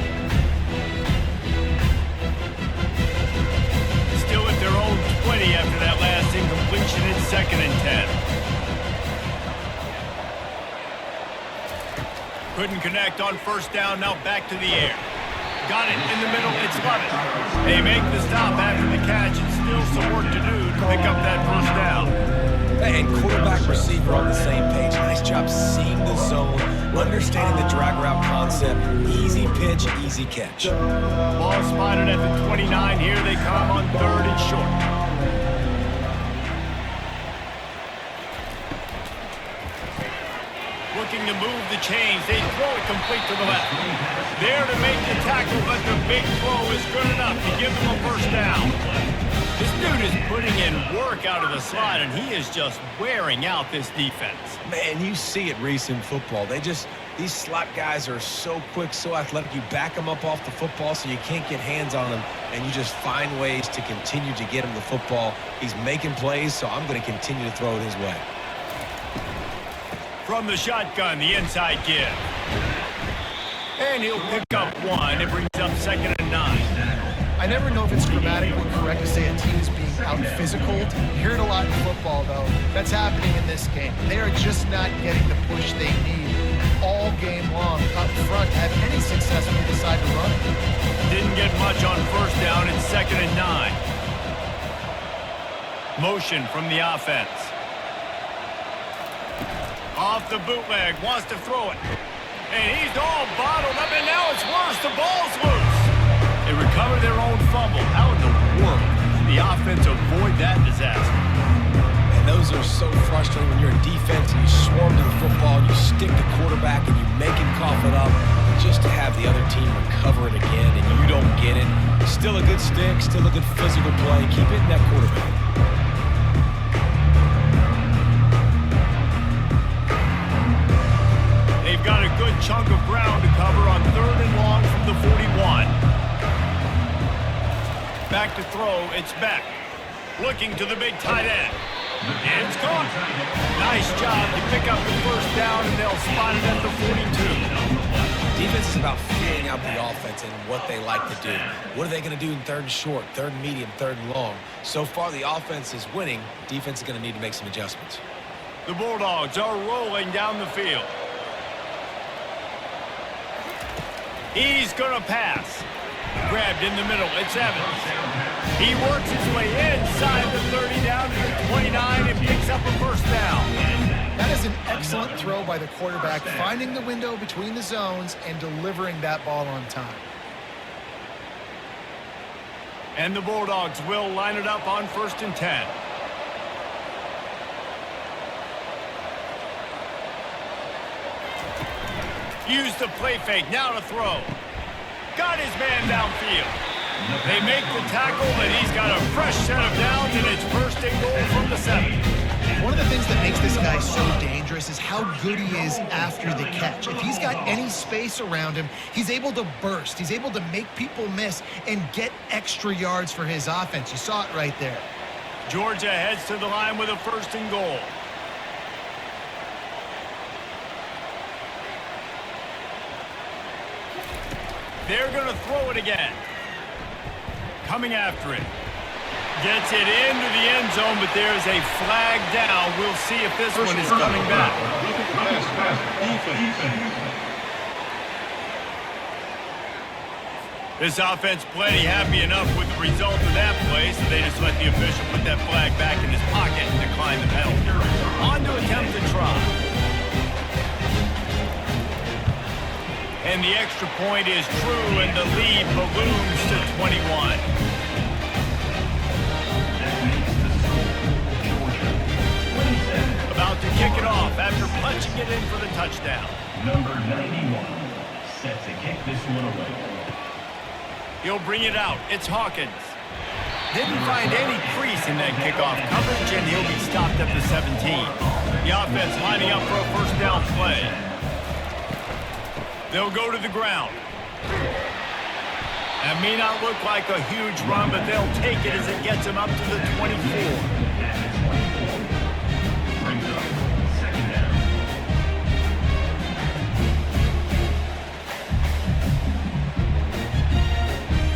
Still at their own 20 after that last incompletion. It's 2nd and 10. Couldn't connect on 1st down. Now back to the air. Got it in the middle. It's Lovett. They make the stop after the catch. It's still some work to do to pick up that 1st down. And quarterback receiver on the same page. Nice job seeing the zone, understanding the drag route concept. Easy pitch, easy catch. Ball spotted at the 29. Here they come on 3rd and short. Looking to move the chains. They throw it complete to the left. There to make the tackle, but the big throw is good enough to give them a 1st down. This dude is putting in work out of the slot, and he is just wearing out this defense. Man, you see it, Reese, in football. These slot guys are so quick, so athletic. You back them up off the football so you can't get hands on them, and you just find ways to continue to get him the football. He's making plays, so I'm going to continue to throw it his way. From the shotgun, the inside give. And he'll pick up 1. It brings up 2nd and 9. I never know if it's grammatically correct to say a team is being out-physical. You hear it a lot in football, though. That's happening in this game. They are just not getting the push they need all game long up front to have any success when they decide to run it. Didn't get much on 1st down. It's 2nd and 9. Motion from the offense. Off the bootleg. Wants to throw it. And he's all bottled up, and now it's worse. The ball's loose. They recover their own fumble. How in the world did the offense avoid that disaster? And those are so frustrating when you're a defense and you swarm to the football, and you stick the quarterback, and you make him cough it up, just to have the other team recover it again, and you don't get it. Still a good stick, still a good physical play. Keep hitting that quarterback. They've got a good chunk of ground to cover on 3rd and long from the 41. Back to throw, it's Beck. Looking to the big tight end. It's caught. Nice job to pick up the 1st down, and they'll spot it at the 42. Defense is about figuring out the offense and what they like to do. What are they going to do in 3rd and short, 3rd and medium, 3rd and long? So far, the offense is winning. Defense is going to need to make some adjustments. The Bulldogs are rolling down the field. He's going to pass. Grabbed in the middle. It's Evans. He works his way inside the 30 down to the 29 and picks up a first down. That is an excellent throw by the quarterback, finding the window between the zones and delivering that ball on time. And the Bulldogs will line it up on 1st and 10. Use the play fake, now to throw. Got his man downfield. They make the tackle, and he's got a fresh set of downs, and it's 1st and goal from the 7. One of the things that makes this guy so dangerous is how good he is after the catch. If he's got any space around him, he's able to burst. He's able to make people miss and get extra yards for his offense. You saw it right there. Georgia heads to the line with a 1st and goal. They're going to throw it again. Coming after it. Gets it into the end zone, but there's a flag down. We'll see if this one is coming back. This offense plenty happy enough with the result of that play, so they just let the official put that flag back in his pocket and decline the penalty. On to attempt to try. And the extra point is true, and the lead balloons to 21. About to kick it off after punching it in for the touchdown. Number 91 set to kick this one away. He'll bring it out. It's Hawkins. Didn't find any crease in that kickoff coverage, and he'll be stopped at the 17. The offense lining up for a first down play. They'll go to the ground. That may not look like a huge run, but they'll take it as it gets them up to the 24. Brings up 2nd down.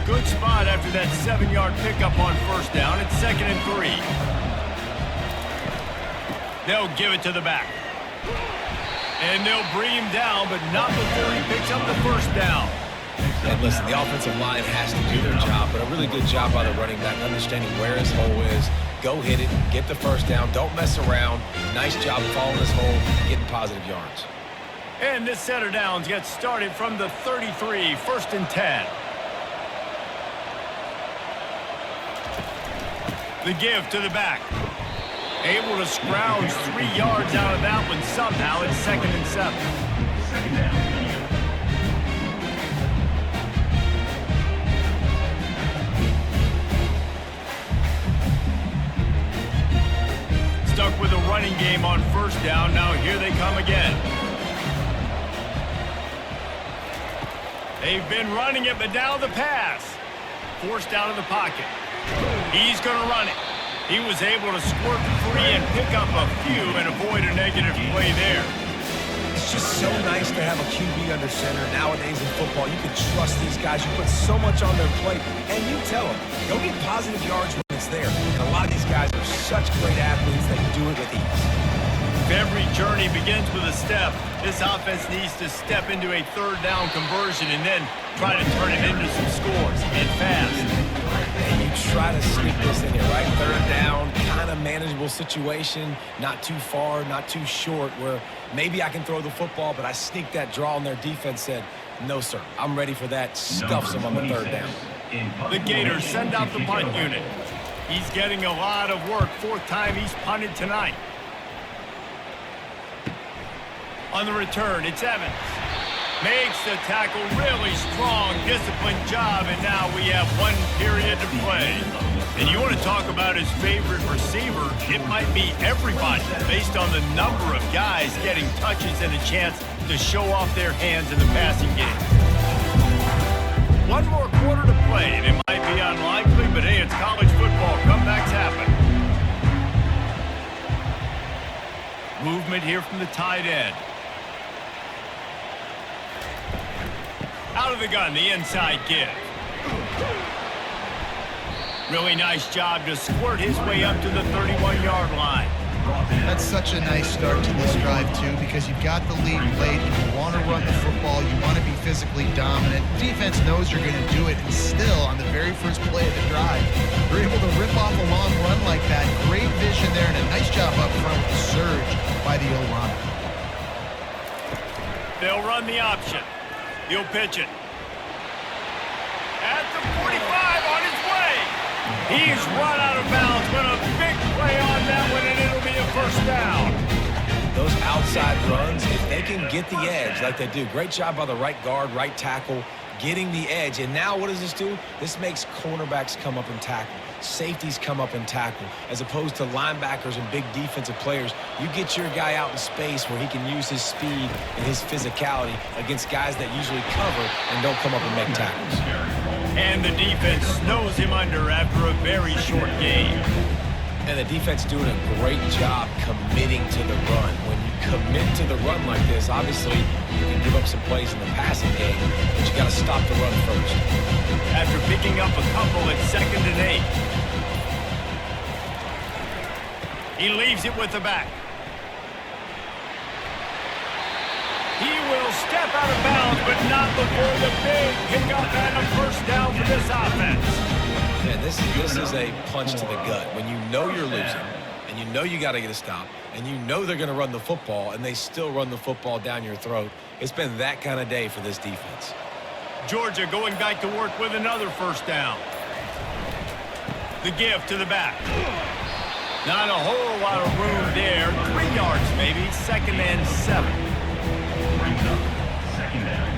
Good spot after that 7-yard pickup on 1st down. It's 2nd and 3. They'll give it to the back. And they'll bring him down, but not before he picks up the first down. And listen, the offensive line has to do their job, but a really good job by the running back, understanding where his hole is. Go hit it, get the first down, don't mess around. Nice job following his hole, getting positive yards. And this set of downs gets started from the 33, 1st and 10. The give to the back. Able to scrounge 3 yards out of that one somehow. It's 2nd and 7. 2nd down. Stuck with a running game on 1st down. Now here they come again. They've been running it, but now the pass. Forced out of the pocket. He's going to run it. He was able to squirt free and pick up a few and avoid a negative play there. It's just so nice to have a QB under center. Nowadays in football, you can trust these guys. You put so much on their plate, and you tell them, go get positive yards when it's there. And a lot of these guys are such great athletes that do it with ease. If every journey begins with a step, this offense needs to step into a 3rd down conversion and then try to turn it into some scores, and fast. And you try to sneak this in here, right? 3rd down, kind of manageable situation, not too far, not too short, where maybe I can throw the football, but I sneak that draw and their defense said, no, sir, I'm ready for that. Stuffs them on the 3rd down. The Gators send out the punt unit. He's getting a lot of work. 4th time he's punted tonight. On the return, it's Evans. Makes the tackle really strong, disciplined job, and now we have 1 period to play. And you want to talk about his favorite receiver, it might be everybody based on the number of guys getting touches and a chance to show off their hands in the passing game. 1 more quarter to play, and it might be unlikely, but hey, it's college football. Comebacks happen. Movement here from the tight end. Out of the gun, the inside give. Really nice job to squirt his way up to the 31-yard line. That's such a nice start to this drive, too, because you've got the lead late. You want to run the football. You want to be physically dominant. Defense knows you're going to do it, and still, on the very first play of the drive, you're able to rip off a long run like that. Great vision there, and a nice job up front with the surge by the O-line. They'll run the option. He'll pitch it. At the 45 on his way. He's run out of bounds, but a big play on that one, and it'll be a first down. Those outside runs, if they can get the edge like they do, great job by the right guard, right tackle, getting the edge. And now what does this do? This makes cornerbacks come up and tackle. Safeties come up and tackle. As opposed to linebackers and big defensive players, you get your guy out in space where he can use his speed and his physicality against guys that usually cover and don't come up and make tackles. And the defense snows him under after a very short game. And the defense doing a great job committing to the run. When you commit to the run like this, obviously you can give up some plays in the passing game, but you got to stop the run first. After picking up a couple at 2nd and 8. He leaves it with the back. He will step out of bounds, but not before the big pickup and a first down for this offense. Yeah, this is a punch to the gut. When you know you're losing, and you know you got to get a stop, and you know they're going to run the football, and they still run the football down your throat, it's been that kind of day for this defense. Georgia going back to work with another first down. The give to the back. Not a whole lot of room there. 3 yards maybe. 2nd and 7. Second down.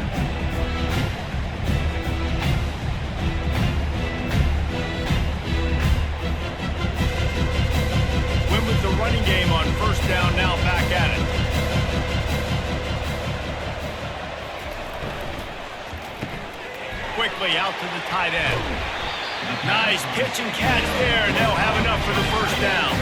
Win with the running game on first down, now back at it. Quickly out to the tight end. Nice pitch and catch there, and they'll have enough for the first down.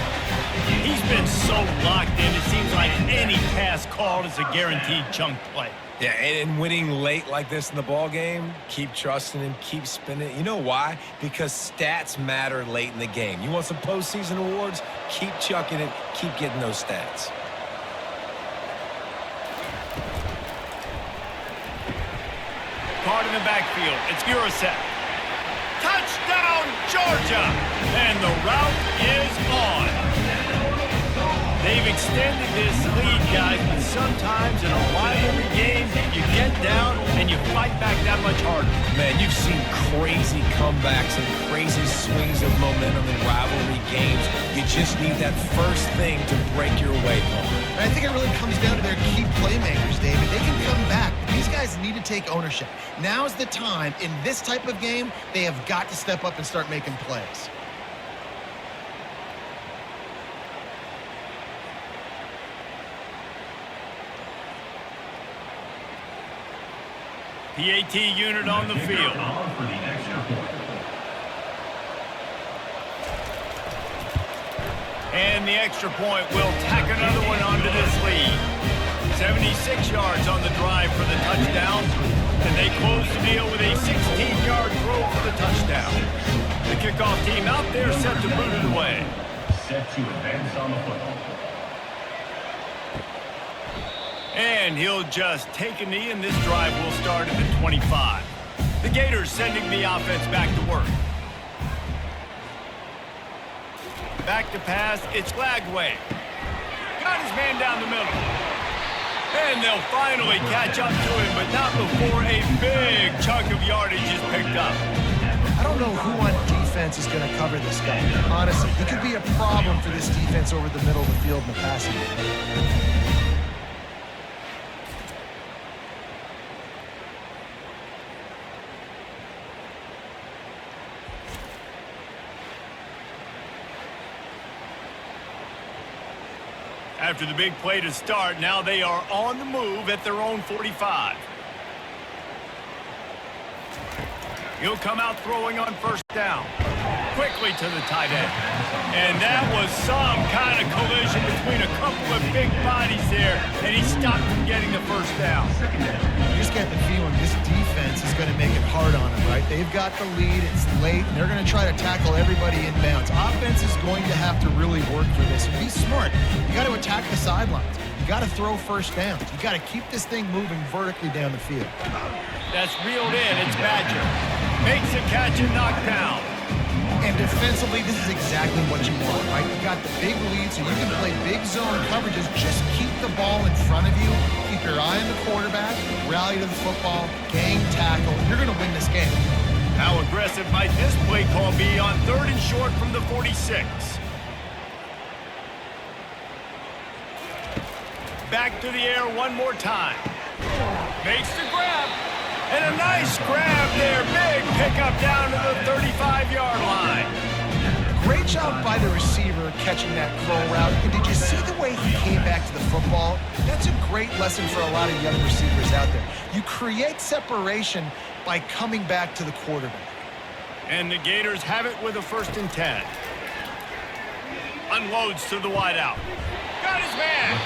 He's been so locked in, it seems like any pass called is a guaranteed chunk play. Yeah, and winning late like this in the ball game, keep trusting him, keep spinning. You know why? Because stats matter late in the game. You want some postseason awards? Keep chucking it, keep getting those stats. Caught in the backfield. It's Gurasek. Touchdown, Georgia! And the route is on. They've extended this lead, guys, but sometimes in a rivalry game, you get down and you fight back that much harder. Man, you've seen crazy comebacks and crazy swings of momentum in rivalry games. You just need that first thing to break your way home. I think it really comes down to their key playmakers, David. They can come back. These guys need to take ownership. Now's the time. In this type of game, they have got to step up and start making plays. PAT unit on the field. For the extra point. And the extra point will tack another one onto this lead. 76 yards on the drive for the touchdown. And they close the deal with a 16-yard throw for the touchdown. The kickoff team out there set to boot it away. Set to advance on the football. And he'll just take a knee, and this drive will start at the 25. The Gators sending the offense back to work. Back to pass, it's Lagway. Got his man down the middle. And they'll finally catch up to him, but not before a big chunk of yardage is picked up. I don't know who on defense is going to cover this guy. Honestly, he could be a problem for this defense over the middle of the field in the passing game. After the big play to start, now they are on the move at their own 45. He'll come out throwing on first down. quickly to the tight end. And that was some kind of collision between a couple of big bodies there, and he stopped from getting the first down. You just get the feeling this defense is going to make it hard on them, right? They've got the lead, it's late, and they're going to try to tackle everybody inbounds. Offense is going to have to really work for this and be smart. You got to attack the sidelines. You got to throw first downs. You got to keep this thing moving vertically down the field. That's reeled in. It's Badger. Makes a catch and knocked down. And defensively, this is exactly what you want, right? You got the big lead, so you can play big zone coverages. Just keep the ball in front of you. Keep your eye on the quarterback. Rally to the football. Gang tackle. You're going to win this game. How aggressive might this play call be on 3rd and short from the 46? Back to the air one more time. Makes the grab. And a nice grab there. Big pickup down to the 35-yard line. Great job by the receiver catching that curl route. And did you see the way he came back to the football? That's a great lesson for a lot of young receivers out there. You create separation by coming back to the quarterback. And the Gators have it with a 1st and 10. Unloads to the wideout. Got his man.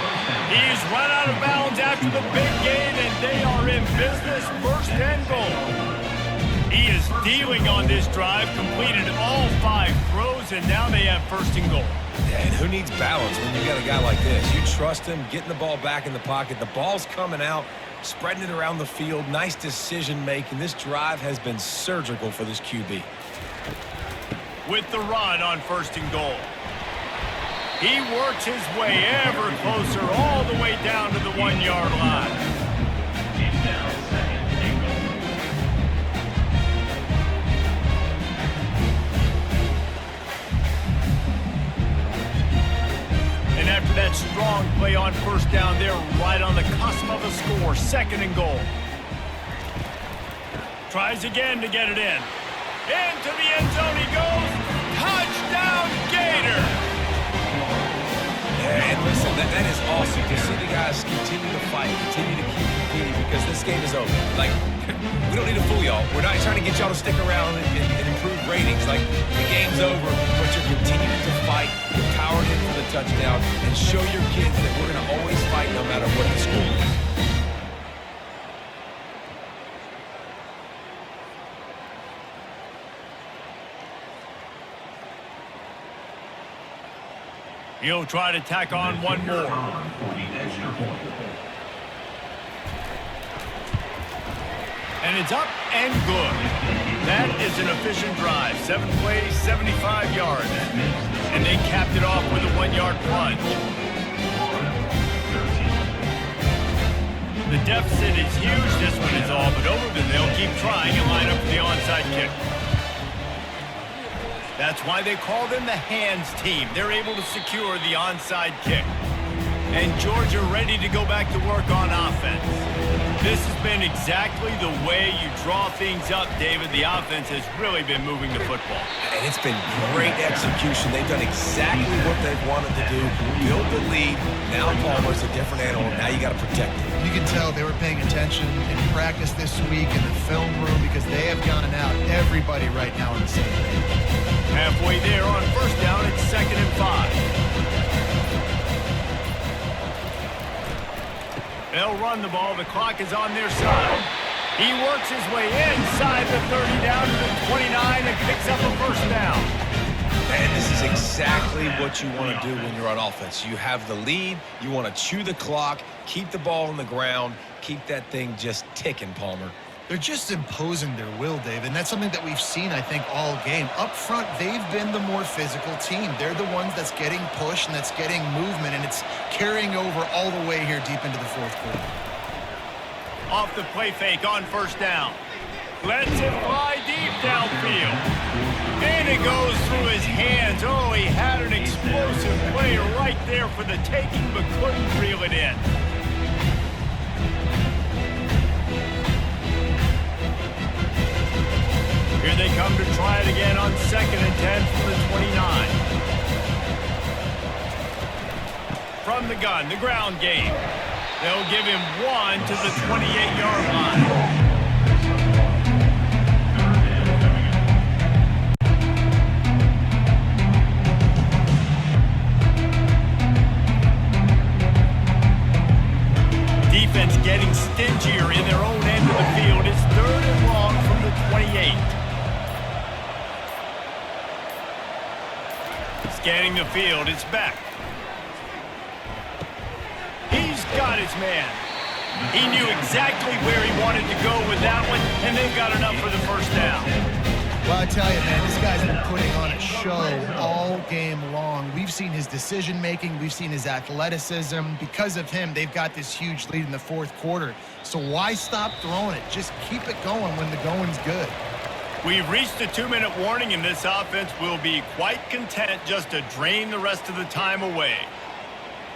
He's run out of bounds after the big gain, and they are in business. 1st and goal. He is dealing on this drive, completed all 5 throws, and now they have 1st and goal. Yeah, and who needs balance when you got a guy like this? You trust him, getting the ball back in the pocket. The ball's coming out, spreading it around the field. Nice decision-making. This drive has been surgical for this QB. With the run on 1st and goal. He works his way ever closer all the way down to the 1-yard line. He's down 2nd and goal. And after that strong play on 1st down, they're right on the cusp of a score. 2nd and goal. Tries again to get it in. Into the end zone he goes. Touchdown, Gator! And listen, that is awesome to see the guys continue to fight, continue to keep competing, because this game is over. Like, we don't need to fool y'all. We're not trying to get y'all to stick around and improve ratings. Like, the game's over, but you're continuing to fight, you're powered in for the touchdown, and show your kids that we're going to always fight no matter what the score is. He'll try to tack on one more. And it's up and good. That is an efficient drive. 7 plays, 75 yards. And they capped it off with a 1-yard plunge. The deficit is huge. This one is all but over, but they'll keep trying and line up for the onside kick. That's why they call them the hands team. They're able to secure the onside kick. And Georgia ready to go back to work on offense. This has been exactly the way you draw things up, David. The offense has really been moving the football. And it's been great execution. They've done exactly what they've wanted to do. Build the lead. Now Palmer's a different animal. Now you got to protect it. You can tell they were paying attention in practice this week in the film room, because they have gone out. Everybody right now on the same page. Halfway there on 1st down, it's 2nd and 5. They'll run the ball. The clock is on their side. He works his way inside the 30 down to the 29 and picks up a 1st down. And this is exactly what you want to do when you're on offense. You have the lead. You want to chew the clock, keep the ball on the ground, keep that thing just ticking, Palmer. They're just imposing their will, Dave, and that's something that we've seen, I think, all game. Up front, they've been the more physical team. They're the ones that's getting pushed and that's getting movement, and it's carrying over all the way here deep into the 4th quarter. Off the play fake on 1st down. Lets it fly deep downfield. And it goes through his hands. Oh, he had an explosive play right there for the taking, but couldn't reel it in. Here they come to try it again on 2nd and 10 from the 29. From the gun, the ground game. They'll give him 1 to the 28-yard line. Scanning the field, it's Beck. He's got his man. He knew exactly where he wanted to go with that one, and they've got enough for the first down. Well, I tell you, man, this guy's been putting on a show all game long. We've seen his decision-making. We've seen his athleticism. Because of him, they've got this huge lead in the fourth quarter. So why stop throwing it? Just keep it going when the going's good. We've reached a 2-minute warning, and this offense will be quite content just to drain the rest of the time away.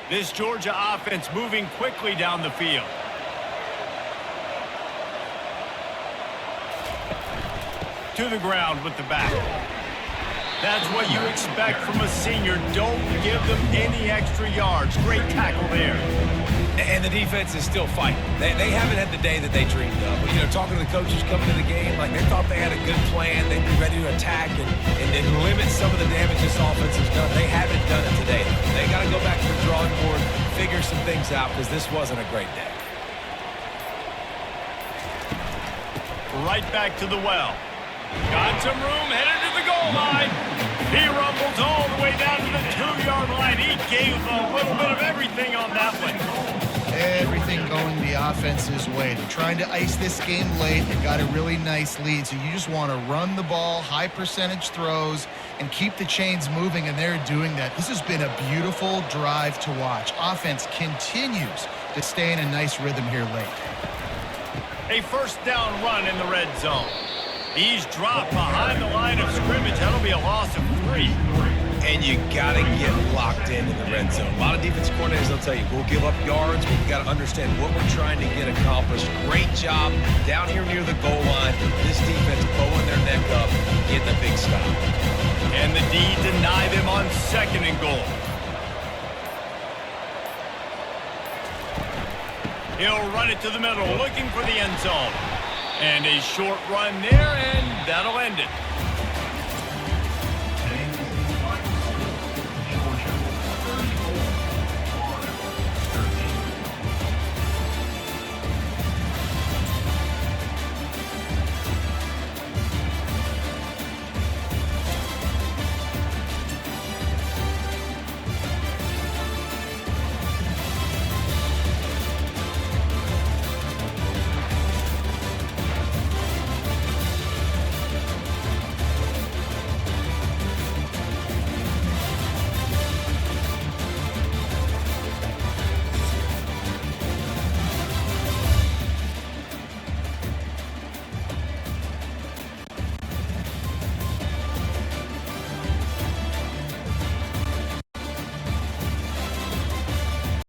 This Georgia offense moving quickly down the field. To the ground with the back. That's what you expect from a senior. Don't give them any extra yards. Great tackle there. And the defense is still fighting. They haven't had the day that they dreamed of. But, you know, talking to the coaches coming to the game, like they thought they had a good plan. They'd be ready to attack and limit some of the damage this offense has done. They haven't done it today. They got to go back to the drawing board, figure some things out, because this wasn't a great day. Right back to the well. Got some room, headed to the goal line. He rumbles all the way down to the 2-yard line. He gave a little bit of everything on that one. Everything going the offense's way. They're trying to ice this game late. They've got a really nice lead, so you just want to run the ball, high percentage throws, and keep the chains moving, and they're doing that. This has been a beautiful drive to watch. Offense continues to stay in a nice rhythm here late. A first down run in the red zone. He's dropped behind the line of scrimmage. That'll be a loss of 3. And you got to get locked in the red zone. A lot of defensive coordinators will tell you, we'll give up yards, but we've got to understand what we're trying to get accomplished. Great job down here near the goal line. This defense bowing their neck up, getting a big stop. And the D deny them on 2nd and goal. He'll run it to the middle, looking for the end zone. And a short run there, and that'll end it.